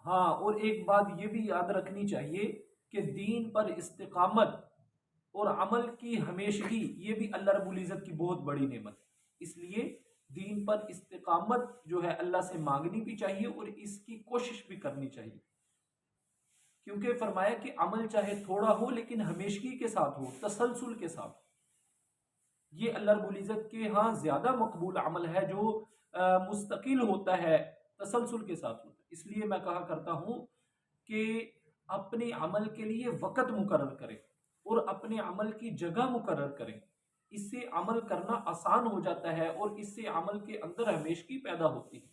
ہاں، اور ایک بات یہ بھی یاد رکھنی چاہیے کہ دین پر استقامت اور عمل کی ہمیشگی یہ بھی اللہ رب العزت کی بہت بڑی نعمت ہے۔ اس لیے دین پر استقامت جو ہے اللہ سے مانگنی بھی چاہیے اور اس کی کوشش بھی کرنی چاہیے، کیونکہ فرمایا کہ عمل چاہے تھوڑا ہو لیکن ہمیشگی کے ساتھ ہو، تسلسل کے ساتھ۔ یہ اللہ رب العزت کے ہاں زیادہ مقبول عمل ہے جو مستقل ہوتا ہے، تسلسل کے ساتھ ہوتا ہے۔ اس لیے میں کہا کرتا ہوں کہ اپنے عمل کے لیے وقت مقرر کریں اور اپنے عمل کی جگہ مقرر کریں، اس سے عمل کرنا آسان ہو جاتا ہے اور اس سے عمل کے اندر ہمیشگی پیدا ہوتی ہے۔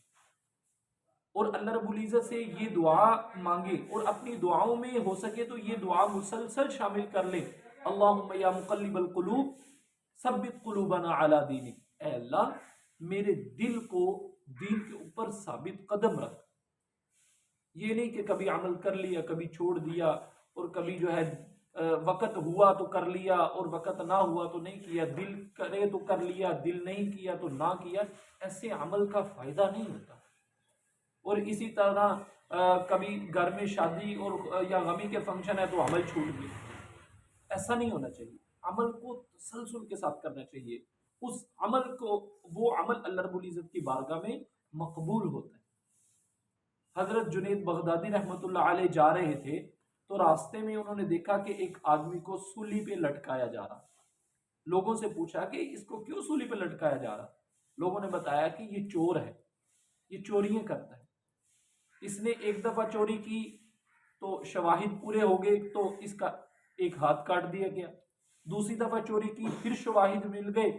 اور اللہ رب العزت سے یہ دعا مانگے اور اپنی دعاؤں میں ہو سکے تو یہ دعا مسلسل شامل کر لے، اللہم یا مقلب القلوب ثبت قلوبنا علی دینک، اے اللہ میرے دل کو دین کے اوپر ثابت قدم رکھ۔ یہ نہیں کہ کبھی عمل کر لیا کبھی چھوڑ دیا، اور کبھی جو ہے وقت ہوا تو کر لیا اور وقت نہ ہوا تو نہیں کیا، دل کرے تو کر لیا دل نہیں کیا تو نہ کیا، ایسے عمل کا فائدہ نہیں ہوتا۔ اور اسی طرح کبھی گھر میں شادی اور یا غمی کے فنکشن ہے تو عمل چھوٹ گیا، ایسا نہیں ہونا چاہیے۔ عمل کو تسلسل کے ساتھ کرنا چاہیے، اس عمل کو، وہ عمل اللہ رب العزت کی بارگاہ میں مقبول ہوتا ہے۔ حضرت جنید بغدادی رحمۃ اللہ علیہ جا رہے تھے تو راستے میں انہوں نے دیکھا کہ ایک آدمی کو سولی پہ لٹکایا جا رہا۔ لوگوں سے پوچھا کہ اس کو کیوں سولی پہ لٹکایا جا رہا؟ لوگوں نے بتایا کہ یہ چور ہے، یہ چوریاں کرتا ہے، اس نے ایک دفعہ چوری کی تو شواہد پورے ہو گئے تو اس کا ایک ہاتھ کاٹ دیا گیا، دوسری دفعہ چوری کی پھر شواہد مل گئے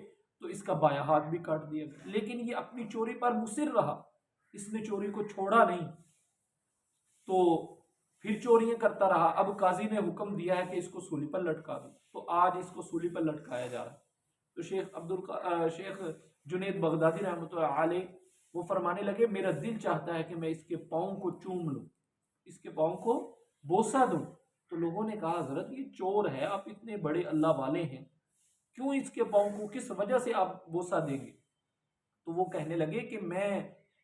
تو اس کا بایاں ہاتھ بھی کاٹ دیا گیا، لیکن یہ اپنی چوری پر مصر رہا، اس نے چوری کو چھوڑا نہیں، تو پھر چوریاں کرتا رہا۔ اب قاضی نے حکم دیا ہے کہ اس کو سولی پر لٹکا دو، تو آج اس کو سولی پر لٹکایا جا رہا ہے۔ تو شیخ جنید بغدادی رحمۃ اللہ علیہ وہ فرمانے لگے میرا دل چاہتا ہے کہ میں اس کے پاؤں کو چوم لوں، اس کے پاؤں کو بوسہ دوں۔ تو لوگوں نے کہا حضرت یہ چور ہے، آپ اتنے بڑے اللہ والے ہیں، کیوں اس کے پاؤں کو، کس وجہ سے آپ بوسہ دیں گے؟ تو وہ کہنے لگے کہ میں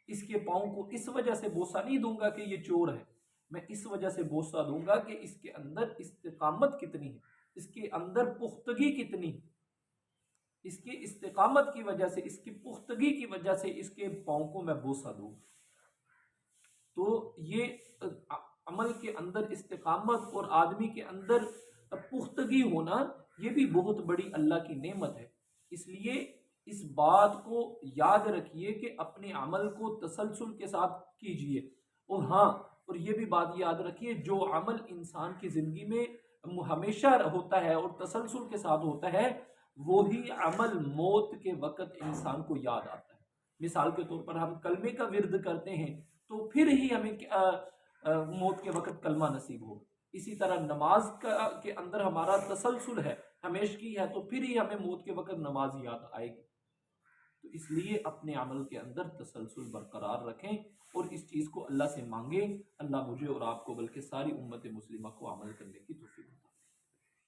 اس کے پاؤں کو اس وجہ سے بوسہ نہیں دوں گا کہ یہ چور ہے، میں اس وجہ سے بوسہ دوں گا کہ اس کے اندر استقامت کتنی ہے، اس کے اندر پختگی کتنی ہے، اس کی استقامت کی وجہ سے، اس کی پختگی کی وجہ سے اس کے پاؤں کو میں بوسہ دوں۔ تو یہ عمل کے اندر استقامت اور آدمی کے اندر پختگی ہونا یہ بھی بہت بڑی اللہ کی نعمت ہے۔ اس لیے اس بات کو یاد رکھیے کہ اپنے عمل کو تسلسل کے ساتھ کیجیے، اور ہاں، اور یہ بھی بات یاد رکھیے جو عمل انسان کی زندگی میں ہمیشہ ہوتا ہے اور تسلسل کے ساتھ ہوتا ہے وہی عمل موت کے وقت انسان کو یاد آتا ہے۔ مثال کے طور پر ہم کلمے کا ورد کرتے ہیں تو پھر ہی ہمیں موت کے وقت کلمہ نصیب ہو، اسی طرح نماز کے اندر ہمارا تسلسل ہے، ہمیشگی ہے، تو پھر ہی ہمیں موت کے وقت نماز یاد آئے گی۔ تو اس لیے اپنے عمل کے اندر تسلسل برقرار رکھیں اور اس چیز کو اللہ سے مانگیں۔ اللہ مجھے اور آپ کو بلکہ ساری امت مسلمہ کو عمل کرنے کی توفیق